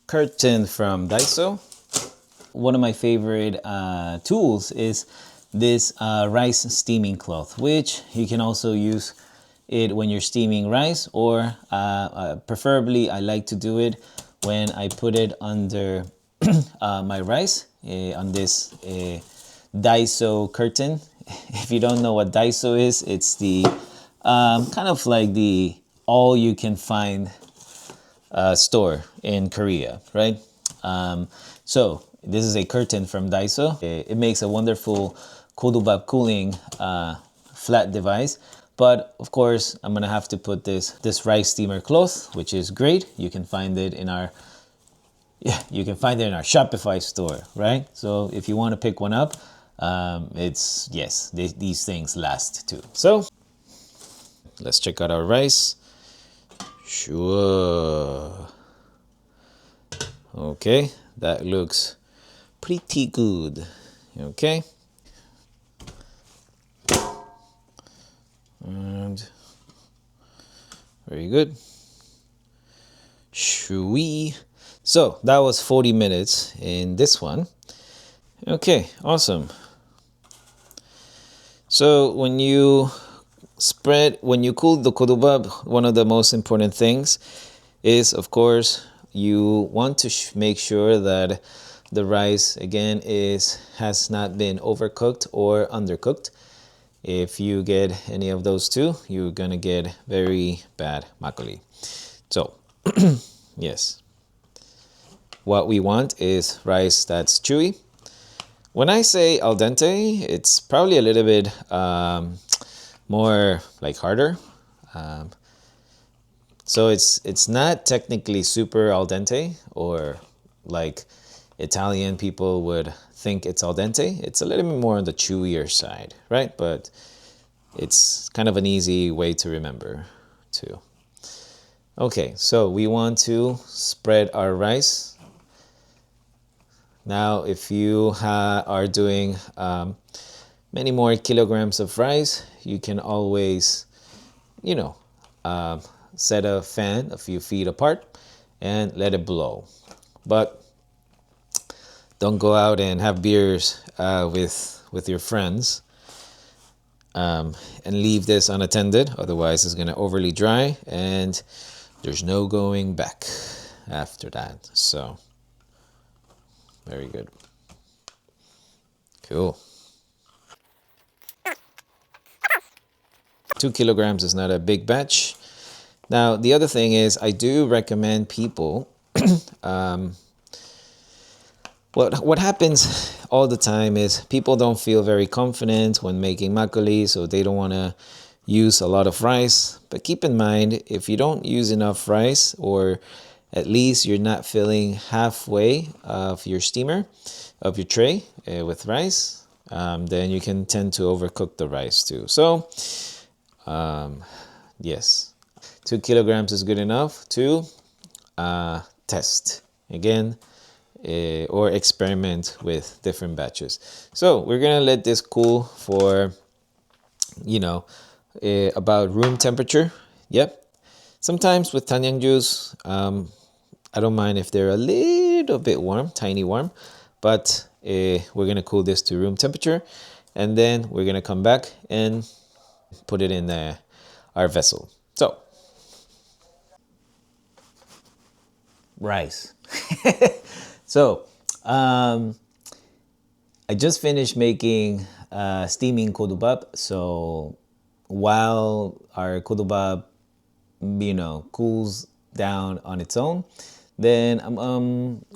curtain from Daiso. One of my favorite tools is this rice steaming cloth, which you can also use it when you're steaming rice, or preferably I like to do it when I put it under my rice on this Daiso curtain. If you don't know what Daiso is, it's the kind of like the all you can find store in Korea, right? So this is a curtain from Daiso. It makes a wonderful kodobab cooling flat device. But of course, I'm gonna have to put this rice steamer cloth, which is great. You can find it in our Shopify store, right? So if you want to pick one up, these things last too. So let's check out our rice. Sure. Okay, that looks pretty good. Okay. And very good. Shui. So that was 40 minutes in this one. Okay, awesome. So when you cool the kodobab, one of the most important things is, of course, you want to make sure that the rice again has not been overcooked or undercooked. If you get any of those two, you're gonna get very bad makgeolli. So yes, what we want is rice that's chewy. When I say al dente, it's probably a little bit more like harder. So it's not technically super al dente, or like Italian people would think it's al dente. It's a little bit more on the chewier side, right? But it's kind of an easy way to remember too. Okay, so we want to spread our rice. Now, if you are doing many more kilograms of rice, you can always, set a fan a few feet apart and let it blow. But don't go out and have beers with your friends and leave this unattended. Otherwise, it's going to overly dry and there's no going back after that. So, very good. Cool. 2 kilograms is not a big batch. Now, the other thing is, I do recommend people, what happens all the time is people don't feel very confident when making makgeolli, so they don't want to use a lot of rice. But keep in mind, if you don't use enough rice, or at least you're not filling halfway of your steamer, of your tray with rice, then you can tend to overcook the rice too. So, yes, 2 kilograms is good enough to test again or experiment with different batches. So we're gonna let this cool for, about room temperature. Yep. Sometimes with tanyang juice, I don't mind if they're a little bit warm, tiny warm, but we're gonna cool this to room temperature, and then we're gonna come back and put it in our vessel. So, rice. So, I just finished making steaming kodobab. So, while our kodobab, cools down on its own, then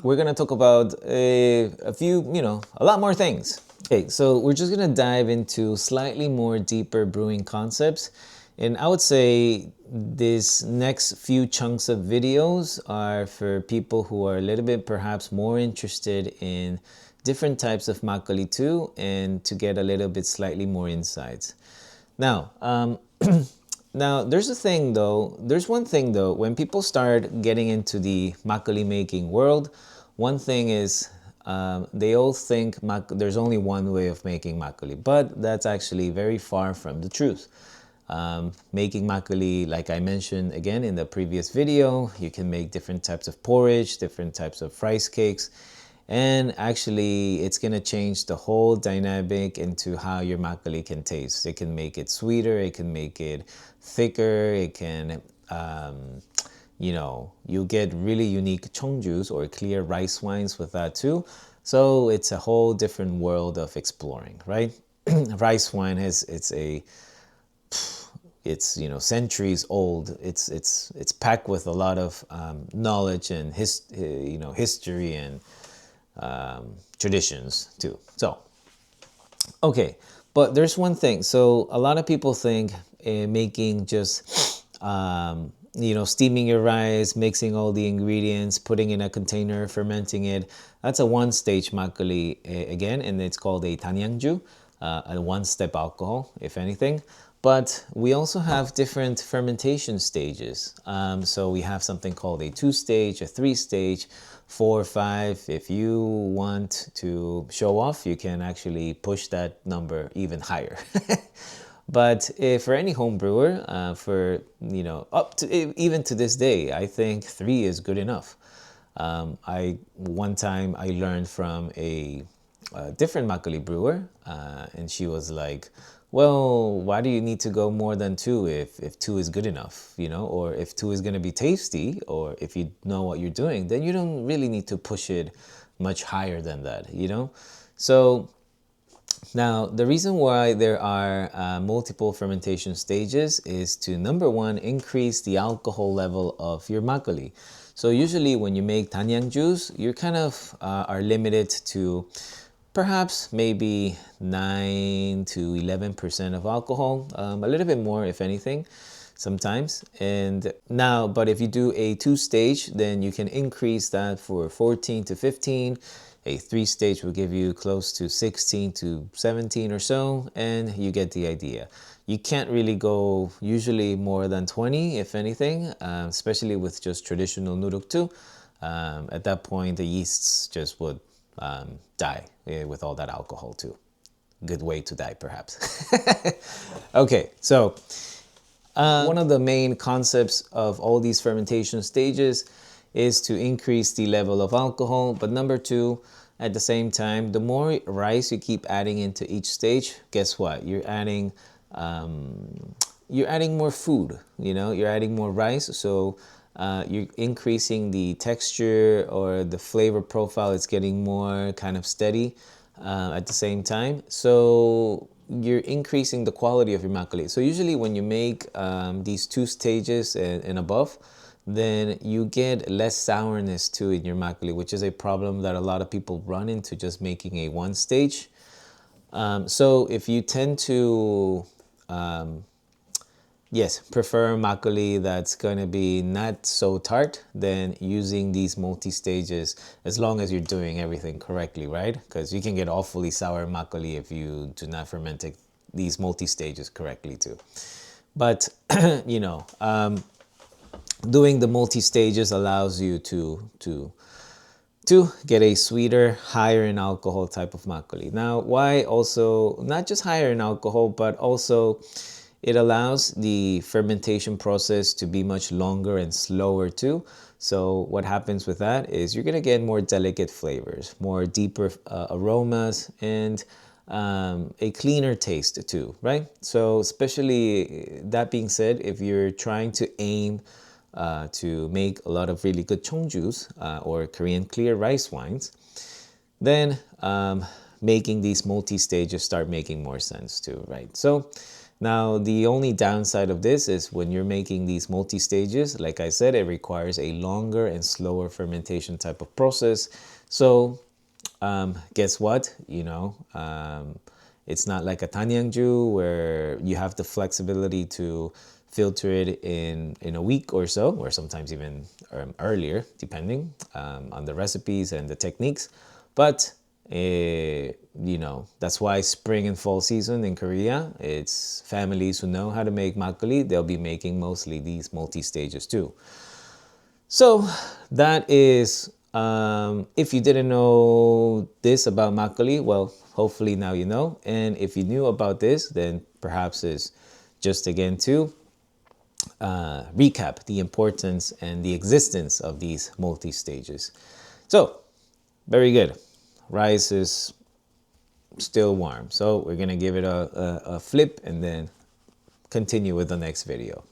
we're gonna talk about a lot more things. Okay, so we're just gonna dive into slightly more deeper brewing concepts. And I would say this next few chunks of videos are for people who are a little bit perhaps more interested in different types of makgeolli too, and to get a little bit slightly more insights. Now, now there's one thing though, when people start getting into the makgeolli making world, one thing is they all think there's only one way of making makgeolli, but that's actually very far from the truth. Making makgeolli, like I mentioned again in the previous video, you can make different types of porridge, different types of rice cakes, and actually it's going to change the whole dynamic into how your makgeolli can taste. It can make it sweeter, it can make it thicker, it can you know, you get really unique cheongjus or clear rice wines with that too. So it's a whole different world of exploring, right? Rice wine has it's you know, centuries old. It's packed with a lot of knowledge and you know, history and traditions too. So okay, but there's one thing. So a lot of people think making just you know, steaming your rice, mixing all the ingredients, putting in a container, fermenting it. That's a one-stage makgeolli again, and it's called a tannyangju, a one-step alcohol, if anything. But we also have different fermentation stages. So we have something called a two-stage, a three-stage, 4 or 5. If you want to show off, you can actually push that number even higher. But for any home brewer, for you know, up to even to this day, I think 3 is good enough. One time I learned from a different makgeolli brewer, and she was like, "Well, why do you need to go more than 2 if 2 is good enough, you know? Or if 2 is going to be tasty, or if you know what you're doing, then you don't really need to push it much higher than that, you know?" So now, the reason why there are multiple fermentation stages is to, number one, increase the alcohol level of your makgeolli. So usually when you make tanyang juice, you kind of are limited to perhaps maybe 9 to 11% of alcohol, a little bit more if anything sometimes. And now, but if you do a 2-stage, then you can increase that for 14 to 15. A 3-stage will give you close to 16 to 17 or so, and you get the idea. You can't really go usually more than 20, if anything, especially with just traditional nuruktu. At that point, the yeasts just would die with all that alcohol too. Good way to die, perhaps. Okay, so one of the main concepts of all these fermentation stages is to increase the level of alcohol. But number 2, at the same time, the more rice you keep adding into each stage, guess what? You're adding more food, you know, you're adding more rice. So you're increasing the texture or the flavor profile. It's getting more kind of steady at the same time. So you're increasing the quality of your makgeolli. So usually when you make these 2 stages and above, then you get less sourness too in your makgeolli, which is a problem that a lot of people run into just making a 1-stage. So if you tend to yes, prefer makgeolli that's going to be not so tart, then using these multi-stages, as long as you're doing everything correctly, right? Because you can get awfully sour makgeolli if you do not ferment these multi-stages correctly too. But, you know, doing the multi-stages allows you to get a sweeter, higher in alcohol type of makgeolli. Now, why also, not just higher in alcohol, but also it allows the fermentation process to be much longer and slower too. So what happens with that is you're gonna get more delicate flavors, more deeper aromas, and a cleaner taste too, right? So especially that being said, if you're trying to aim to make a lot of really good cheongjus or Korean clear rice wines, then making these multi-stages start making more sense too, right? So now the only downside of this is when you're making these multi-stages, like I said, it requires a longer and slower fermentation type of process. So guess what? You know, it's not like a tanyangju where you have the flexibility to filter it in a week or so, or sometimes even earlier, depending on the recipes and the techniques. But you know, that's why spring and fall season in Korea, it's families who know how to make makgeolli, they'll be making mostly these multi-stages too. So that is, if you didn't know this about makgeolli, well, hopefully now you know. And if you knew about this, then perhaps it's just again to recap the importance and the existence of these multi-stages. So, very good. Rice is still warm. So we're gonna give it a flip and then continue with the next video.